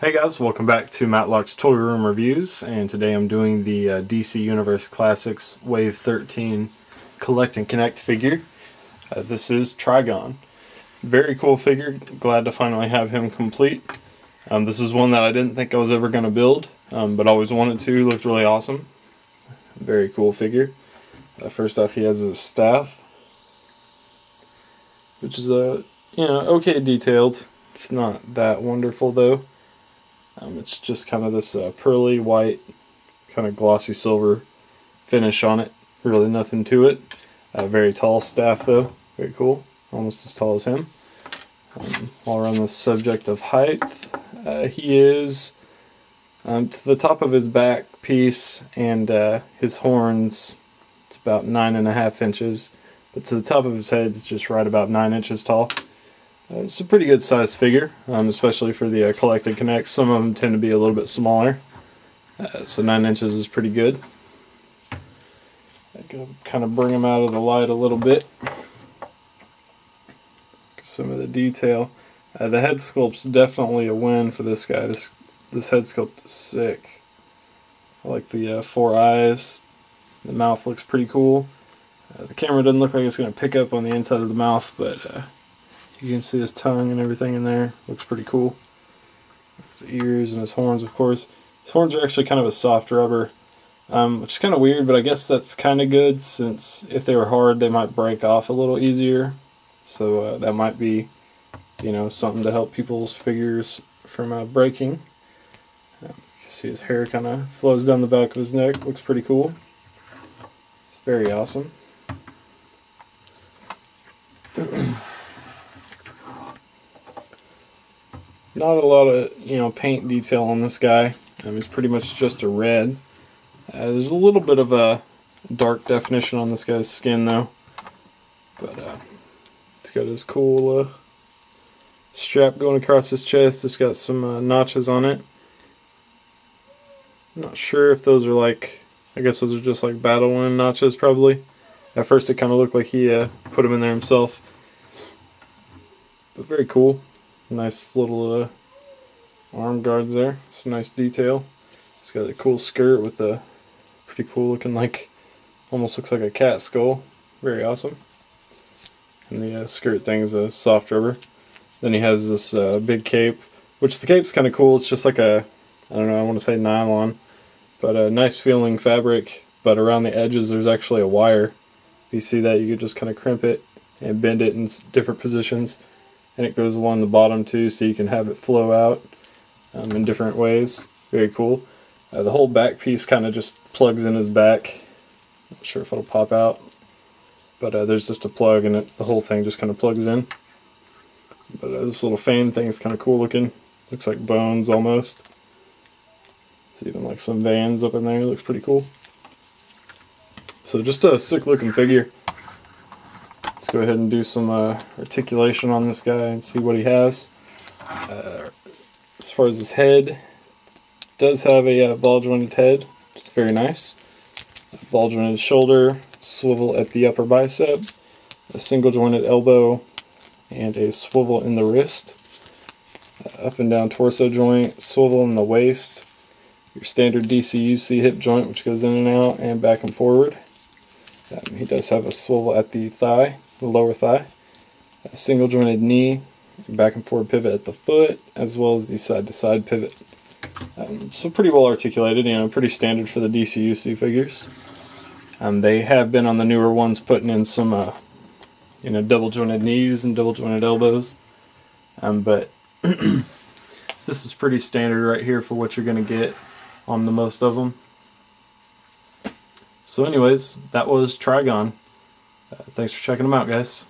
Hey guys, welcome back to Matlock's Toy Room Reviews, and today I'm doing the DC Universe Classics Wave 13 Collect and Connect figure. This is Trigon. Very cool figure, glad to finally have him complete. This is one that I didn't think I was ever going to build, but always wanted to. Looked really awesome. Very cool figure. First off, he has his staff, which is okay detailed. It's not that wonderful though. It's just kind of this pearly white, kind of glossy silver finish on it. Really nothing to it. Very tall staff though. Very cool. Almost as tall as him. While we're on the subject of height, he is to the top of his back piece and his horns, it's about 9.5 inches. But to the top of his head, it's just right about 9 inches tall. It's a pretty good size figure, especially for the Collect and Connect. Some of them tend to be a little bit smaller, so 9 inches is pretty good. I'm going to kind of bring him out of the light a little bit. Some of the detail. The head sculpt's definitely a win for this guy. This head sculpt is sick. I like the 4 eyes. The mouth looks pretty cool. The camera doesn't look like it's going to pick up on the inside of the mouth, but you can see his tongue and everything in there. Looks pretty cool. His ears and his horns, of course. His horns are actually kind of a soft rubber, which is kind of weird, but I guess that's kind of good, since if they were hard, they might break off a little easier. So that might be, something to help people's figures from breaking. You can see his hair kind of flows down the back of his neck. Looks pretty cool. It's very awesome. Not a lot of paint detail on this guy. He's pretty much just a red. There's a little bit of a dark definition on this guy's skin though, but it's got his cool strap going across his chest. It's got some notches on it. I'm not sure if those are I guess those are just like battle wound notches probably. At first it kind of looked like he put them in there himself, but very cool. Nice little arm guards there. Some nice detail. It's got a cool skirt with a pretty cool looking, almost looks like a cat skull. Very awesome. And the skirt thing is a soft rubber. Then he has this big cape, which the cape's kind of cool. It's just like I want to say nylon, but a nice feeling fabric. But around the edges there's actually a wire. If you see that, you could just kind of crimp it and bend it in different positions. And it goes along the bottom too, so you can have it flow out in different ways. Very cool. The whole back piece kind of just plugs in his back. Not sure if it'll pop out, but there's just a plug and the whole thing just kind of plugs in. But this little fan thing is kind of cool looking. Looks like bones almost. There's even like some veins up in there. Looks pretty cool. So just a sick looking figure. Let's go ahead and do some articulation on this guy and see what he has. As far as his head, does have a ball jointed head, which is very nice. A ball jointed shoulder, swivel at the upper bicep, a single jointed elbow, and a swivel in the wrist. Up and down torso joint, swivel in the waist, your standard DCUC hip joint, which goes in and out and back and forward. He does have a swivel at the thigh, the lower thigh, a single jointed knee, back and forward pivot at the foot, as well as the side to side pivot. So pretty well articulated, pretty standard for the DCUC figures. They have been on the newer ones putting in some double jointed knees and double jointed elbows, but this is pretty standard right here for what you're going to get on the most of them. So anyways, that was Trigon. Thanks for checking them out, guys.